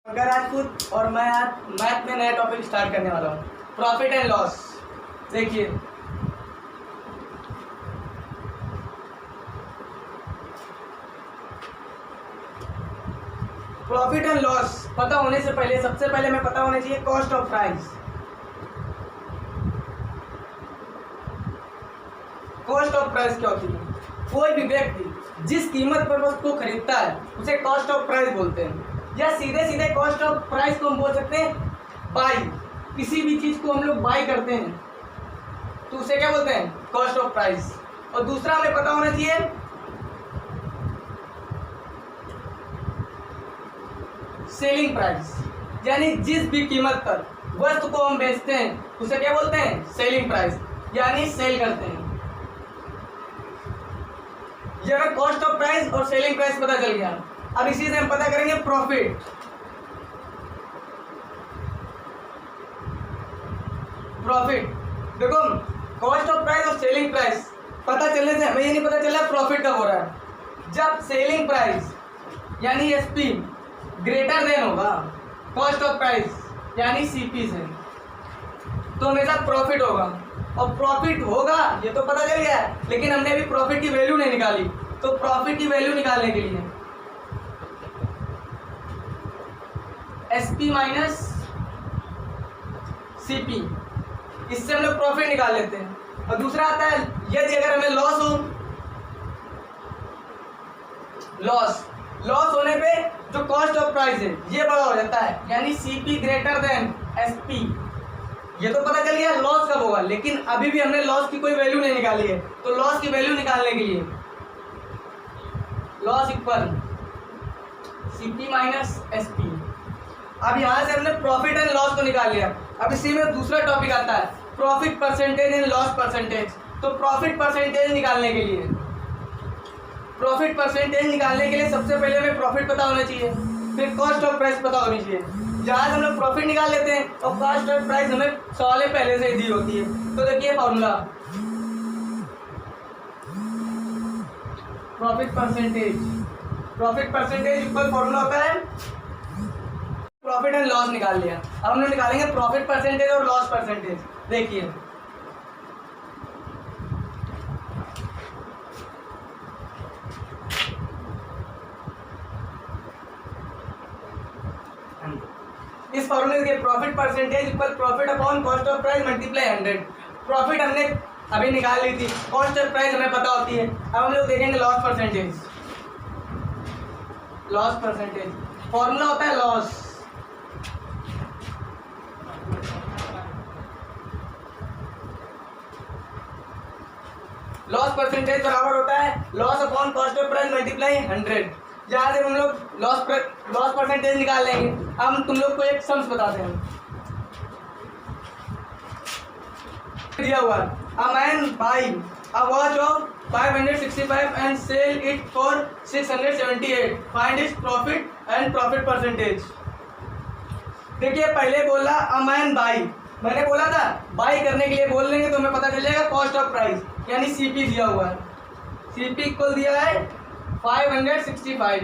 राजपूत और मैं आज मैथ में नया टॉपिक स्टार्ट करने वाला हूँ, प्रॉफिट एंड लॉस। देखिए प्रॉफिट एंड लॉस पता होने से पहले सबसे पहले हमें पता होना चाहिए cost of price. Cost of price क्या होती है? कोई भी व्यक्ति जिस कीमत पर वस्तु को खरीदता है उसे कॉस्ट ऑफ प्राइस बोलते हैं, या सीधे सीधे कॉस्ट ऑफ प्राइस को हम बोल सकते हैं बाई। किसी भी चीज़ को हम लोग बाई करते हैं तो उसे क्या बोलते हैं? Cost of price. और दूसरा हमें पता होना चाहिए सेलिंग प्राइस, यानी जिस भी कीमत पर वस्तु को हम बेचते हैं उसे क्या बोलते हैं? सेलिंग प्राइस, यानी सेल करते हैं। ये हमें कॉस्ट ऑफ प्राइस और सेलिंग प्राइस पता चल गया। अब इसी से हम पता करेंगे प्रॉफिट। प्रॉफिट देखो, कॉस्ट ऑफ प्राइस और सेलिंग प्राइस पता चलने से हमें ये नहीं पता चला प्रॉफिट कब हो रहा है। जब सेलिंग प्राइस यानी एसपी ग्रेटर देन होगा कॉस्ट ऑफ प्राइस यानी सीपी से, तो हमेशा प्रॉफिट होगा। और प्रॉफिट होगा ये तो पता चल गया है, लेकिन हमने अभी प्रॉफिट की वैल्यू नहीं निकाली। तो प्रॉफिट की वैल्यू निकालने के लिए एसपी माइनस सीपी, इससे हम लोग प्रॉफिट निकाल लेते हैं। और दूसरा आता है यदि अगर हमें लॉस हो, लॉस होने पे जो कॉस्ट ऑफ प्राइस है ये बड़ा हो जाता है, यानी सीपी ग्रेटर देन एसपी। ये तो पता चल गया लॉस कब होगा, लेकिन अभी भी हमने लॉस की कोई वैल्यू नहीं निकाली है। तो लॉस की वैल्यू निकालने के लिए loss equal CP minus SP. अब यहाँ से हमने प्रॉफिट एंड लॉस को निकाल लिया। अब इसी में दूसरा टॉपिक आता है profit percentage and loss percentage. तो प्रॉफिट परसेंटेज निकालने के लिए सबसे पहले हमें प्रॉफिट पता होना चाहिए, फिर कॉस्ट ऑफ प्राइस पता होनी चाहिए। जहाँ से हम लोग प्रॉफिट निकाल लेते हैं और कॉस्ट ऑफ प्राइस हमें सवाल पहले से ही दी होती है। तो देखिए formula profit percentage equal formula होता है प्रॉफिट एंड लॉस निकाल लिया। अब हम लोग निकालेंगे प्रॉफिट परसेंटेज और लॉस परसेंटेज। देखिए इस फॉर्मूले के profit percentage equal profit upon cost of price multiply 100। Profit हमने अभी निकाल ली थी, कॉस्ट ऑफ प्राइस हमें पता होती है। अब हम लोग देखेंगे लॉस परसेंटेज। फॉर्मूला होता है लॉस परसेंटेज बराबर होता है loss upon cost of price multiply 100। जहाँ से हम लोग लॉस परसेंटेज निकाल लेंगे। अब हम तुम लोग को एक सम्स बताते हैं। दिया हुआ a man buy a watch of 565 and sell it for 678। Find its profit and profit percentage. देखिए पहले बोला अ मैन बाई, मैंने बोला था बाई करने के लिए बोल लेंगे तो हमें पता चल जाएगा कॉस्ट ऑफ प्राइस, यानी सीपी दिया हुआ है। सीपी इक्वल दिया है 565,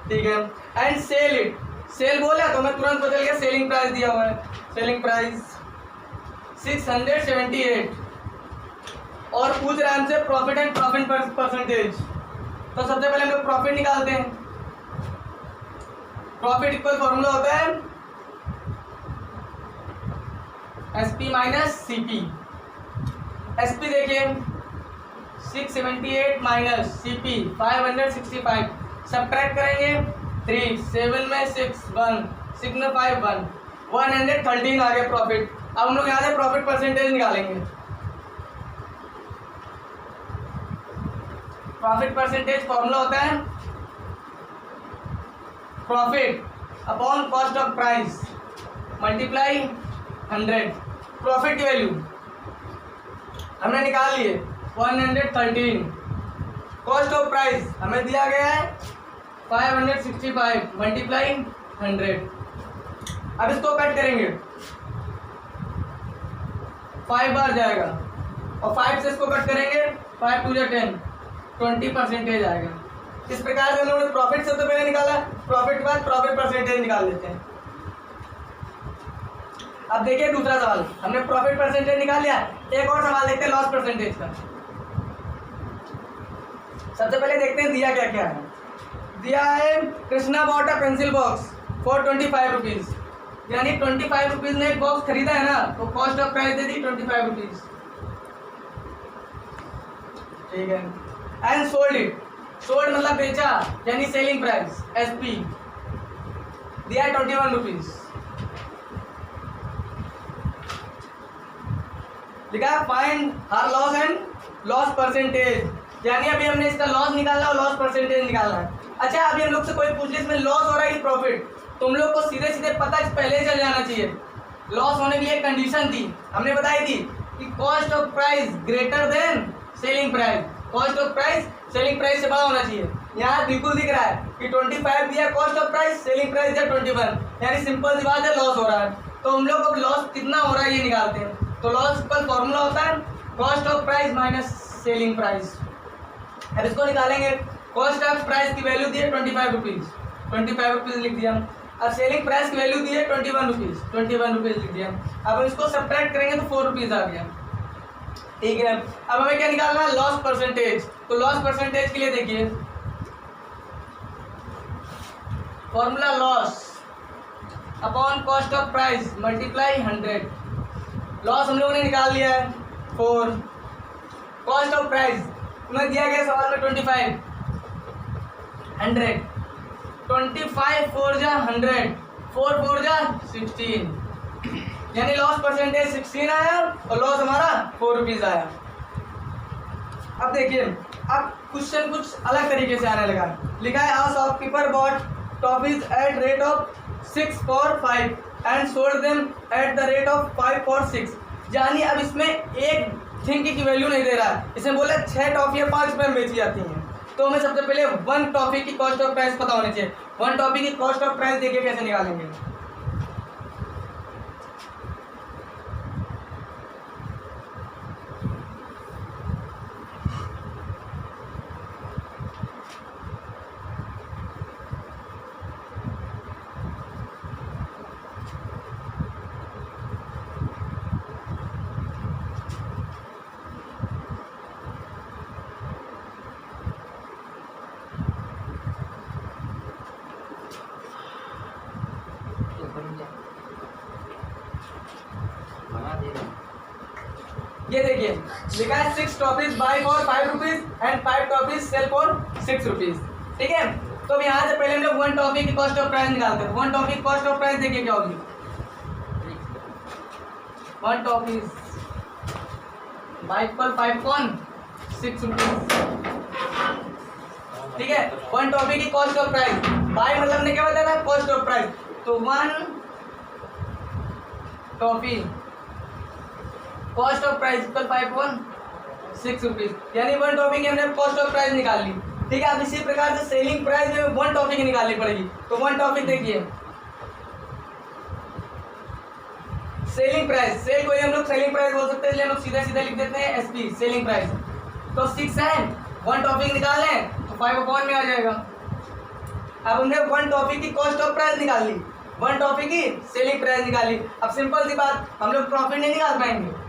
ठीक है। एंड सेल इट, सेल बोला तो मैं तुरंत पता चल गया सेलिंग प्राइस दिया हुआ है, सेलिंग प्राइस 678। और पूछ रहा है हमसे प्रॉफिट एंड प्रॉफिट परसेंटेज। तो सबसे पहले हम लोग प्रॉफिट निकालते हैं। प्रॉफिट इक्वल फॉर्मूला होता है एसपी माइनस सीपी। एसपी देखिए 678 माइनस सीपी 565, सब्ट्रैक्ट करेंगे 3, 7 में 6, 1, 6 में 5, 1, 113 आ गया प्रॉफिट। अब हम लोग यहाँ से प्रॉफिट परसेंटेज निकालेंगे। प्रॉफिट परसेंटेज फॉर्मूला होता है profit upon cost of price multiply 100। Profit की वैल्यू हमने निकाल लिए 113। कॉस्ट ऑफ प्राइस हमें दिया गया है 565 मल्टीप्लाई 100। अब इसको कट करेंगे, 5 बार जाएगा और 5 से इसको कट करेंगे 5 2 10, 20 परसेंटेज आएगा। इस प्रकार से हम लोगों ने प्रॉफिट सबसे पहले निकाला, प्रॉफिट के बाद प्रॉफिट परसेंटेज निकाल लेते हैं। अब देखिए दूसरा सवाल, हमने प्रॉफिट परसेंटेज निकाल लिया, एक और सवाल देखते हैं लॉस परसेंटेज का। सबसे पहले देखते हैं दिया क्या क्या है। दिया है Krishna bought a pencil box for 25 rupees, यानी 25 रुपीज में एक बॉक्स खरीदा है ना, तो cost of price they the 25 rupees, ठीक है। एंड सोल्ड इट, सोल्ड मतलब बेचा, यानी सेलिंग प्राइस एसपी दिया है 21 रुपीज। लिखा है find her loss and loss percentage, यानी अभी हमने इसका लॉस निकाला और लॉस परसेंटेज निकालना है। अच्छा, अभी हम लोग से कोई पूछ ले इसमें लॉस हो रहा है कि प्रॉफिट, तुम लोग को सीधे सीधे पता पहले चल जाना चाहिए। लॉस होने के लिए कंडीशन थी, हमने बताई थी कि cost of price greater than selling price, cost of price selling price से बड़ा होना चाहिए। यहाँ बिल्कुल दिख रहा है कि 25 दिया cost of price, selling price दिया 21, यानी सिंपल सी बात है लॉस हो रहा है। तो हम लोग अब लॉस कितना हो रहा है ये निकालते हैं। तो लॉस का फॉर्मूला होता है cost of price minus selling price. अब इसको निकालेंगे, कॉस्ट ऑफ प्राइस की वैल्यू दी है 25 रुपीज, 25 रुपीज लिख दिया। अब सेलिंग प्राइस की वैल्यू दी है 21 रुपीज, 21 रुपीज लिख दिया। अब हम इसको सब्ट्रैक्ट करेंगे तो 4 रुपीज आ गया, ठीक है। अब हमें क्या निकालना है, लॉस परसेंटेज। तो लॉस परसेंटेज के लिए देखिए formula loss upon cost of price multiply 100। Loss हम लोगों ने निकाल लिया है 4, कॉस्ट ऑफ प्राइस में दिया गया सवाल में 25, 100, 25 4 जा 100, 4 4 जा 16, यानी लॉस परसेंटेज 16 आया और लॉस हमारा 4 रुपीज आया। अब देखिए, अब क्वेश्चन कुछ अलग तरीके से आने लगा। लिखा है a shopkeeper bot toffees at rate of 6 for 5 and sold them at the rate of 5 for 6, यानी अब इसमें एक थिंग की वैल्यू नहीं दे रहा है, इसमें बोला 6 टॉफियाँ 5 रुपये में बेची जाती हैं। तो हमें सबसे पहले 1 टॉफी की कॉस्ट ऑफ प्राइस पता होनी चाहिए। 1 टॉफी की कॉस्ट ऑफ प्राइस देखिए कैसे निकालेंगे। ये देखिए लिखा है 6 toffees buy for 5 rupees and 5 toffees sell for 6 rupees, ठीक है। तो अब यहाँ से पहले हम लोग 1 टॉफी की कॉस्ट ऑफ प्राइस निकालते हैं। 1 टॉफी की कॉस्ट ऑफ प्राइस देखिए क्या होगी, 1 टॉफीज बाय फॉर 5 कौन 6 रुपीज, ठीक है। 1 टॉफी की कॉस्ट ऑफ प्राइस, बाय मतलब हमने क्या बताया था कॉस्ट ऑफ प्राइस, तो 1 toffee cost of price equal 5 1 6 rupees, यानी 1 टॉफी की हमने कॉस्ट ऑफ प्राइस निकाल ली, ठीक है। अब इसी प्रकार से सेलिंग प्राइस में 1 टॉफी की निकालनी पड़ेगी। तो 1 टॉफी देखिए सेलिंग प्राइस, सेल को ही हम लोग सेलिंग प्राइस बोल सकते हैं, इसलिए हम लोग सीधा सीधा लिख देते हैं एसपी सेलिंग प्राइस। तो 6 है, 1 टॉफी निकाल लें तो 5 अपॉन में आ जाएगा। अब हमने 1 टॉफी की कॉस्ट ऑफ प्राइस निकाल ली, 1 टॉफी की सेलिंग प्राइस निकाली। अब सिंपल सी बात, हम लोग प्रॉफिट नहीं निकाल पाएंगे।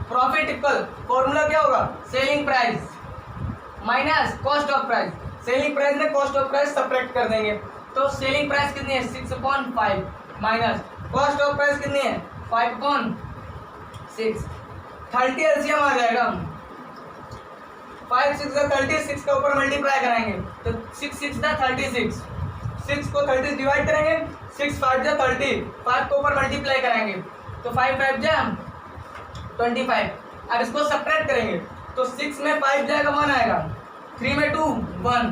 प्रॉफिट इक्वल फॉर्मूला क्या होगा, selling price minus cost of price. Selling price में कॉस्ट ऑफ प्राइस सब्ट्रैक्ट कर देंगे, तो सेलिंग प्राइस कितनी है 6/5 माइनस कॉस्ट ऑफ प्राइस कितनी है 5/6, 30 एलसीएम आ जाएगा। 5 6 36 के ऊपर मल्टीप्लाई कराएंगे तो 6 6 36, 6 को 30 डिवाइड करेंगे, 6 5 30, 5 के ऊपर मल्टीप्लाई करेंगे तो 5 5 25। अब इसको सब्ट्रैक्ट करेंगे तो 6 में 5 जाएगा 1 आएगा, 3 में 2 1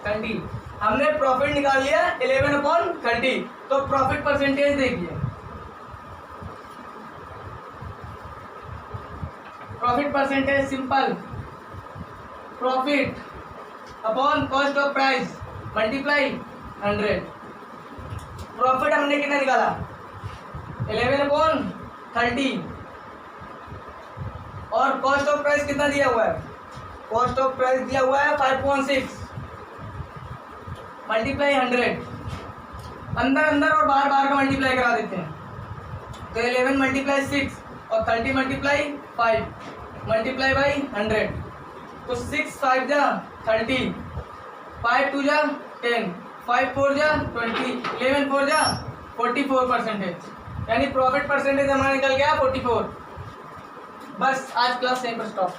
30। हमने प्रॉफिट निकाल लिया 11/30। तो प्रॉफिट परसेंटेज देखिए, profit percentage simple profit upon cost of price multiply 100। Profit हमने कितना निकाला 11/30 और कॉस्ट ऑफ प्राइस कितना दिया हुआ है, कॉस्ट ऑफ प्राइस दिया हुआ है 5.6 मल्टीप्लाई 100। अंदर अंदर और बाहर बाहर का मल्टीप्लाई करा देते हैं। तो 11 मल्टीप्लाई 6 और 30 मल्टीप्लाई 5 मल्टीप्लाई बाई 100। तो 6 5 जा 30, 5 2 जा 10, 5 4 जा 20, 11 4 जा 44%। यानी प्रॉफिट परसेंटेज हमारा निकल गया 44। बस आज क्लास यहीं पर स्टॉप।